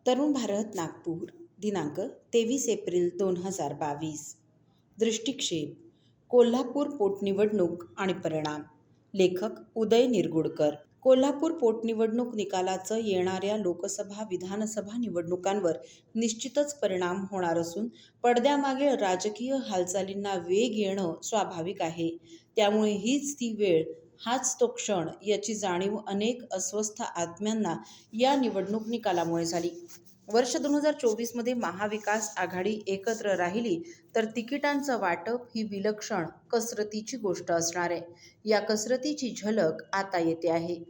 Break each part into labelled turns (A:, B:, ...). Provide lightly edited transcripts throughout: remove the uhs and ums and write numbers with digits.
A: तरुण भारत नागपूर दिनांक 23 एप्रिल 2022. दृष्टिक्षेप कोल्हापूर पोटनिवडणूक आणि परिणाम. लेखक उदय निरगुडकर. कोल्हापूर पोटनिवडणूक निकालाचं येणाऱ्या लोकसभा विधानसभा निवडणुकांवर निश्चितच परिणाम होणार असून पडद्यामागे राजकीय हालचालींना वेग येणं स्वाभाविक आहे. त्यामुळे हीच ती वेळ, हाच तो क्षण याची जाणीव अनेक अस्वस्थ आत्म्यांना या निवडणूक निकालामुळे झाली. वर्ष 2024 मध्ये महाविकास आघाडी एकत्र राहिली तर तिकिटांचं वाटप ही विलक्षण कसरतीची गोष्ट असणार आहे. या कसरतीची झलक आता येते आहे.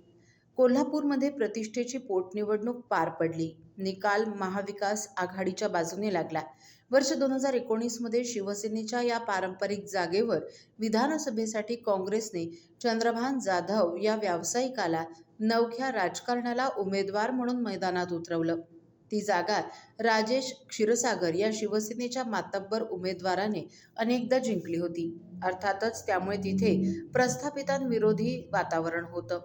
A: कोल्हापूरमध्ये प्रतिष्ठेची पोटनिवडणूक पार पडली. निकाल महाविकास आघाडीच्या बाजूने लागला. वर्ष 2019 मध्ये शिवसेनेच्या या पारंपरिक जागेवर विधानसभेसाठी काँग्रेसने चंद्रभान जाधव या व्यावसायिकाला नवख्या राजकारणाला उमेदवार म्हणून मैदानात उतरवलं. ती जागा राजेश क्षीरसागर या शिवसेनेच्या मातब्बर उमेदवाराने अनेकदा जिंकली होती. अर्थातच त्यामुळे तिथे प्रस्थापितांविरोधी वातावरण होतं.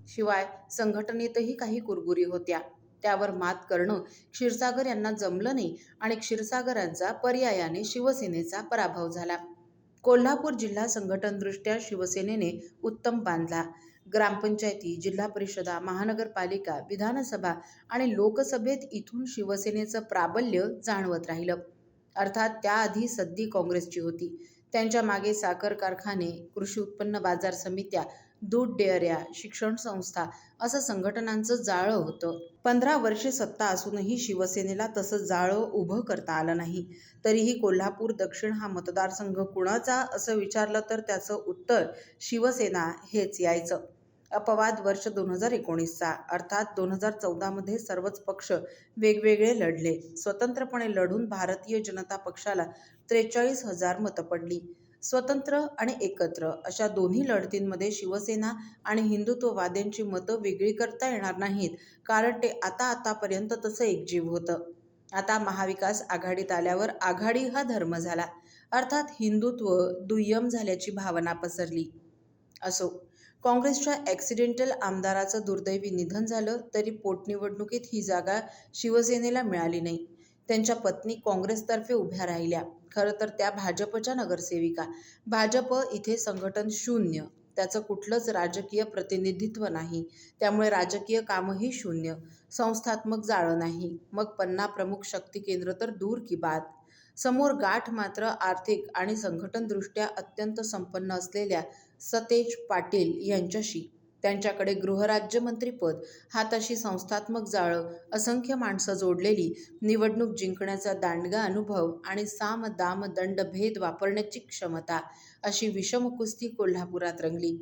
A: शिवाय संघटनेतही काही कुरबुरी होत्या. त्यावर मात करणं क्षीरसागर यांना जमलं नाही आणि क्षीरसागरांचा पर्यायाने शिवसेनेचा पराभव झाला. कोल्हापूर जिल्हा संघटनदृष्ट्या शिवसेनेने उत्तम बांधला. ग्रामपंचायती, जिल्हा परिषदा, महानगरपालिका, विधानसभा आणि लोकसभेत इथून शिवसेनेचं प्राबल्य जाणवत राहिलं. अर्थात त्याआधी सद्दी काँग्रेसची होती. त्यांच्या मागे साखर कारखाने, कृषी उत्पन्न बाजार समित्या, दूध डेअऱ्या, शिक्षण संस्था असं संघटनांचं जाळं होतं. 15 वर्षे सत्ता असूनही शिवसेनेला तसं जाळं उभं करता आलं नाही. तरीही कोल्हापूर दक्षिण हा मतदारसंघ कुणाचा असं विचारलं तर त्याचं उत्तर शिवसेना हेच यायचं. अपवाद वर्ष 2019चा. अर्थात 2014 मध्ये सर्वच पक्ष वेगवेगळे लढले. स्वतंत्रपणे लढून भारतीय जनता पक्षाला 43,000 मतं पडली. स्वतंत्र आणि एकत्र अशा दोन्ही लढतींमध्ये शिवसेना आणि हिंदुत्ववाद्यांची मतं वेगळी करता येणार नाहीत, कारण ते आतापर्यंत तसं एकजीव होतं. आता महाविकास आघाडीत आल्यावर आघाडी हा धर्म झाला. अर्थात हिंदुत्व दुय्यम झाल्याची भावना पसरली. असो, काँग्रेसच्या ॲक्सिडेंटल आमदाराचं दुर्दैवी निधन झालं तरी पोटनिवडणुकीत ही जागा शिवसेनेला मिळाली नाही. त्यांच्या पत्नी काँग्रेसतर्फे उभ्या राहिल्या. खरं तर त्या भाजपच्या नगरसेविका. भाजप इथे संघटन शून्य. त्याचं कुठलंच राजकीय प्रतिनिधित्व नाही. त्यामुळे राजकीय कामही शून्य. संस्थात्मक जाळं नाही. मग पन्ना प्रमुख शक्ती केंद्र तर दूर की बात. समोर गाठ मात्र आर्थिक आणि संघटनदृष्ट्या अत्यंत संपन्न असलेल्या सतेज पाटील यांच्याशी. त्यांच्याकडे गृहराज्यमंत्रीपद, हाताशी संस्थात्मक जाळं, असंख्य माणसं जोडलेली, निवडणूक जिंकण्याचा दांडगा अनुभव आणि साम दाम दंड भेद वापरण्याची क्षमता अशी विषम कुस्ती कोल्हापुरात रंगली.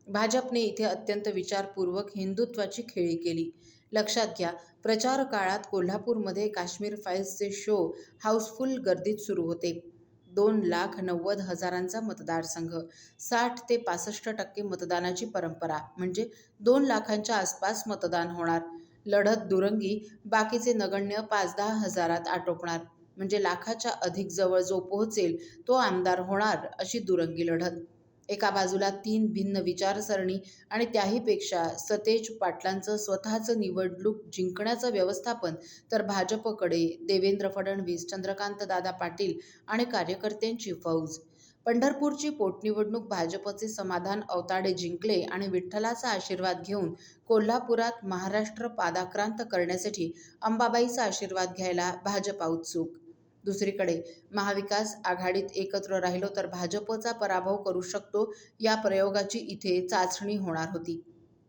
A: भाजपने इथे अत्यंत विचारपूर्वक हिंदुत्वाची खेळी केली. लक्षात घ्या, प्रचार काळात कोल्हापूरमध्ये काश्मीर फाईल्सचे शो हाऊसफुल गर्दीत सुरू होते. 2,90,000चा मतदारसंघ, 60 ते 65% मतदानाची परंपरा, म्हणजे 2 लाखांच्या आसपास मतदान होणार. लढत दुरंगी, बाकीचे नगण्य 5-10 हजारात आटोपणार. म्हणजे लाखाच्या अधिक जवळ जो पोहोचेल तो आमदार होणार अशी दुरंगी लढत. एका बाजूला 3 भिन्न विचारसरणी आणि त्याहीपेक्षा सतेज पाटलांचं स्वतःचं निवडणूक जिंकण्याचं व्यवस्थापन, तर भाजपकडे देवेंद्र फडणवीस, चंद्रकांतदादा पाटील आणि कार्यकर्त्यांची फौज. पंढरपूरची पोटनिवडणूक भाजपचे समाधान औताडे जिंकले आणि विठ्ठलाचा आशीर्वाद घेऊन कोल्हापुरात महाराष्ट्र पादाक्रांत करण्यासाठी अंबाबाईचा आशीर्वाद घ्यायला भाजपा उत्सुक. दुसरीकडे महाविकास आघाडीत एकत्र राहिलो तर भाजपचा पराभव करू शकतो या प्रयोगाची इथे चाचणी होणार होती.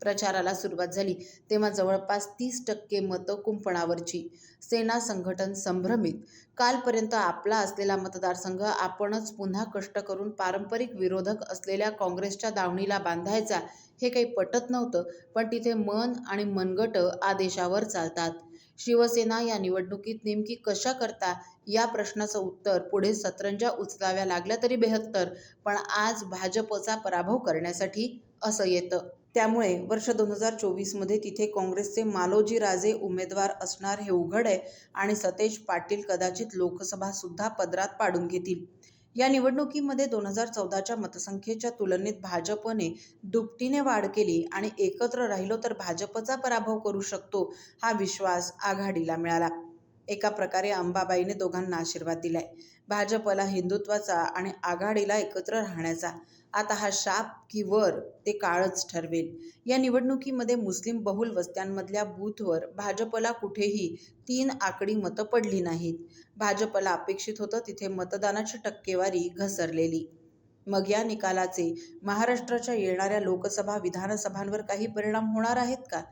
A: प्रचाराला सुरुवात झाली तेव्हा जवळपास 30% मतं कुंपणावरची. सेना संघटन संभ्रमित. कालपर्यंत आपला असलेला मतदारसंघ आपणच पुन्हा कष्ट करून पारंपरिक विरोधक असलेल्या काँग्रेसच्या दावणीला बांधायचा हे काही पटत नव्हतं. पण तिथे मन आणि मनगट आदेशावर चालतात. शिवसेना या निवडणुकीत नेमकी कशा करता या प्रश्नाचं उत्तर पुढे सतरंजा उचलाव्या लागल्या तरी बेहत्तर, पण आज भाजपचा पराभव करण्यासाठी असं येतं. त्यामुळे वर्ष 2024 मध्ये तिथे काँग्रेसचे मालोजीराजे उमेदवार असणार हे उघड आहे आणि सतेज पाटील कदाचित लोकसभा सुद्धा पदरात पाडून घेतील. या निवडणुकीमध्ये 2014च्या मतसंख्येच्या तुलनेत भाजपने दुपटीने वाढ केली आणि एकत्र राहिलो तर भाजपचा पराभव करू शकतो हा विश्वास आघाडीला मिळाला. एका प्रकारे अंबाबाईने दोघांना आशीर्वाद दिलाय. भाजपला हिंदुत्वाचा आणि आघाडीला एकत्र राहण्याचा. आता हा शाप की वर ते काळच ठरवेल. या निवडणुकीमध्ये मुस्लिम बहुल वस्त्यांमधल्या बूथवर भाजपला कुठेही 3 आकडी मतं पडली नाहीत. भाजपला अपेक्षित होतं तिथे मतदानाची टक्केवारी घसरलेली. मग या निकालाचे महाराष्ट्राच्या येणाऱ्या लोकसभा विधानसभांवर काही परिणाम होणार आहेत का?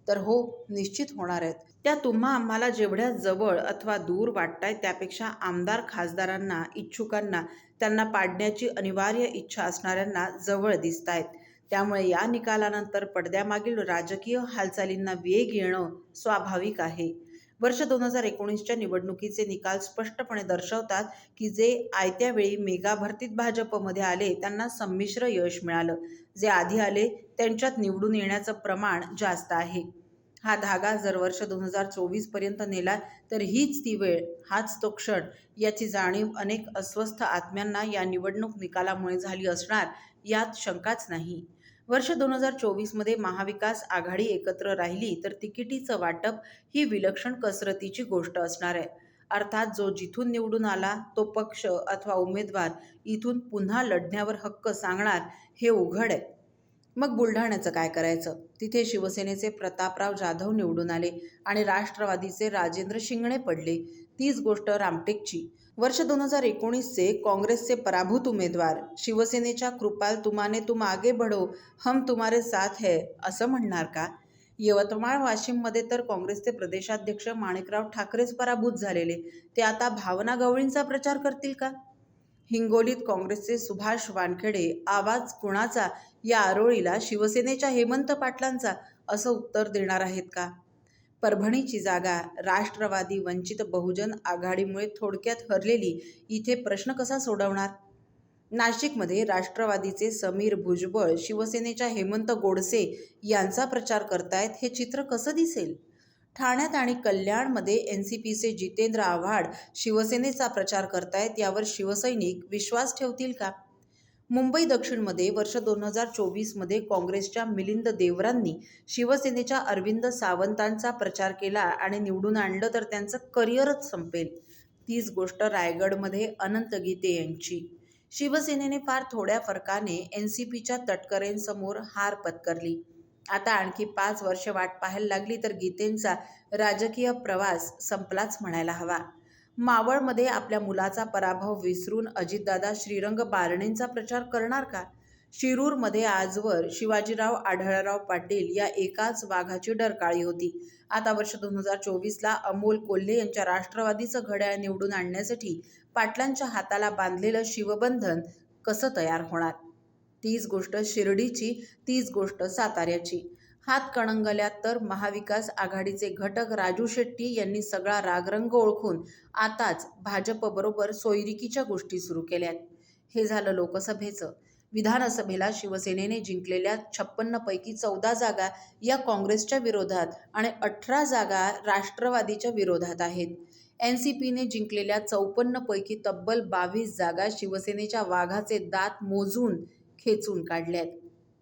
A: तर हो, निश्चित होणार आहेत. त्या तुम्हा आम्हाला जेवढ्या जवळ अथवा दूर वाटतायत त्यापेक्षा आमदार खासदारांना, इच्छुकांना, त्यांना पाडण्याची अनिवार्य इच्छा असणाऱ्यांना जवळ दिसतायत. त्यामुळे या निकालानंतर पडद्यामागील राजकीय हालचालींना वेग येणं स्वाभाविक आहे. वर्ष 2019च्या निवडणुकीचे निकाल स्पष्टपणे दर्शवतात की जे आयत्या वेळी मेगा भरतीत भाजपमध्ये आले त्यांना संमिश्र यश मिळालं. जे आधी आले त्यांच्यात निवडून येण्याचं प्रमाण जास्त आहे. हा धागा जर वर्ष 2024 पर्यंत नेला तर हीच ती वेळ, हाच तो क्षण, याची जाणीव अनेक अस्वस्थ आत्म्यांना या निवडणूक निकालामुळे झाली असणार यात शंकाच नाही. वर्ष 2024मध्ये महाविकास आघाडी एकत्र राहिली तर तिकिटीचं वाटप ही विलक्षण कसरतीची गोष्ट असणार आहे. अर्थात जो जिथून निवडून आला तो पक्ष अथवा उमेदवार इथून पुन्हा लढण्यावर हक्क सांगणार हे उघड आहे. मग बुलढाण्याचं काय करायचं? तिथे शिवसेनेचे प्रतापराव जाधव निवडून आले आणि राष्ट्रवादीचे राजेंद्र शिंगणे पडले. तीच गोष्ट रामटेकची. वर्ष 2019चे काँग्रेसचे पराभूत उमेदवार शिवसेनेच्या कृपाल तुमाने तुम आगे बढ़ो, हम तुम्हारे साथ है असं म्हणणार का? यवतमाळ वाशिममध्ये तर काँग्रेसचे प्रदेशाध्यक्ष माणिकराव ठाकरेच पराभूत झालेले. ते आता भावना गवळींचा प्रचार करतील का? हिंगोलीत काँग्रेसचे सुभाष वानखेडे आवाज कुणाचा या आरोळीला शिवसेनेच्या हेमंत पाटलांचा असं उत्तर देणार आहेत का? परभणीची जागा राष्ट्रवादी वंचित बहुजन आघाडीमुळे थोडक्यात हरलेली. इथे प्रश्न कसा सोडवणार? नाशिकमध्ये राष्ट्रवादीचे समीर भुजबळ शिवसेनेच्या हेमंत गोडसे यांचा प्रचार करतायत हे चित्र कसं दिसेल? ठाण्यात आणि कल्याणमध्ये NCPचे जितेंद्र आव्हाड शिवसेनेचा प्रचार करतायत यावर शिवसैनिक विश्वास ठेवतील का? मुंबई दक्षिणमध्ये वर्ष 2024मध्ये काँग्रेसच्या मिलिंद देवरांनी शिवसेनेच्या अरविंद सावंतांचा प्रचार केला आणि निवडून आणलं तर त्यांचं करिअरच संपेल. तीच गोष्ट रायगडमध्ये अनंत गीते यांची. शिवसेनेने फार थोड्या फरकाने NCPच्या तटकरेंसमोर हार पत्करली. आता आणखी 5 वर्षे वाट पाहायला लागली तर गीतेंचा राजकीय प्रवास संपलाच म्हणायला हवा. मावळमध्ये आपल्या मुलाचा पराभव विसरून अजितदादा श्रीरंग बारणेंचा प्रचार करणार का? शिरूरमध्ये आजवर शिवाजीराव आढळराव पाटील या एकाच वाघाची डरकाळी होती. आता वर्ष 2024ला अमोल कोल्हे यांच्या राष्ट्रवादीचं घड्याळ निवडून आणण्यासाठी पाटलांच्या हाताला बांधलेलं शिवबंधन कसं तयार होणार? तीच गोष्ट शिर्डीची, तीच गोष्ट साताऱ्याची. हात कणंगल्यात तर महाविकास आघाडीचे घटक राजू शेट्टी यांनी सगळा रागरंग ओळखून आताच भाजपबरोबर सोयरिकीच्या गोष्टी सुरू केल्यात. हे झालं लोकसभेचं. विधानसभेला शिवसेनेने जिंकलेल्या 56 पैकी 14 जागा या काँग्रेसच्या विरोधात आणि 18 जागा राष्ट्रवादीच्या विरोधात आहेत. NCPने जिंकलेल्या 54 पैकी तब्बल 22 जागा शिवसेनेच्या वाघाचे दात मोजून खेचून काढल्यात.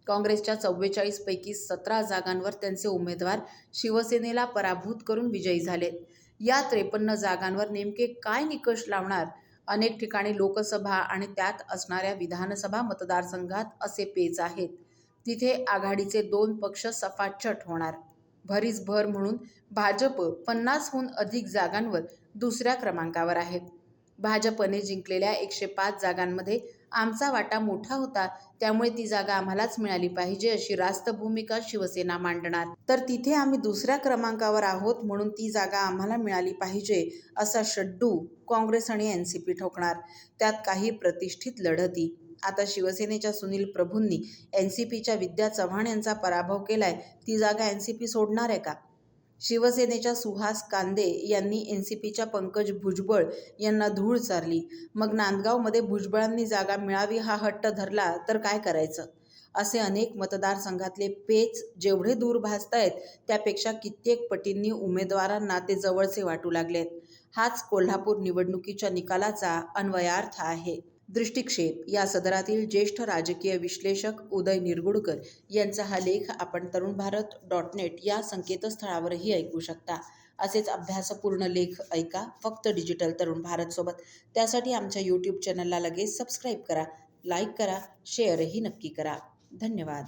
A: काँग्रेसच्या 44 पैकी 17 जागांवर त्यांचे उमेदवार शिवसेनेला पराभूत करून विजयी झालेत. या 53 जागांवर नेमके काय निकष लावणार? अनेक ठिकाणी लोकसभा आणि त्यात असणाऱ्या विधानसभा मतदारसंघात असे पेच आहेत. तिथे आघाडीचे 2 पक्ष सफाचट होणार. भरीसभर म्हणून भाजप 50हून अधिक जागांवर दुसऱ्या क्रमांकावर आहे. भाजपने जिंकलेल्या 105 जागांमध्ये आमचा वाटा मोठा होता, त्यामुळे ती जागा आम्हालाच मिळाली पाहिजे अशी रास्त भूमिका शिवसेना मांडणार. तर तिथे आम्ही दुसऱ्या क्रमांकावर आहोत म्हणून ती जागा आम्हाला मिळाली पाहिजे असा शड्डू काँग्रेस आणि NCP ठोकणार. त्यात काही प्रतिष्ठित लढती. आता शिवसेनेच्या सुनील प्रभूंनी NCPच्या विद्या चव्हाण यांचा पराभव केलाय. ती जागा NCP सोडणार आहे का? शिवसेनेच्या सुहास कांदे यांनी NCPच्या पंकज भुजबळ यांना धूळ चारली. मग नांदगावमध्ये भुजबळांनी जागा मिळावी हा हट्ट धरला तर काय करायचं? असे अनेक मतदारसंघातले पेच जेवढे दूर भासतायत त्यापेक्षा कित्येक पटींनी उमेदवारांना ते जवळचे वाटू लागलेत. हाच कोल्हापूर निवडणुकीच्या निकालाचा अन्वयार्थ आहे. दृष्टिक्षेप या सदरातील ज्येष्ठ राजकीय विश्लेषक उदय निरगुडकर यांचा हा लेख आपण तरुणभारत.net या संकेतस्थळावरही ऐकू शकता. असेच अभ्यासपूर्ण लेख ऐका फक्त डिजिटल तरुण भारत सोबत. त्यासाठी आमच्या यूट्यूब चॅनलला लगेच सबस्क्राईब करा, लाईक करा, शेअरही नक्की करा. धन्यवाद.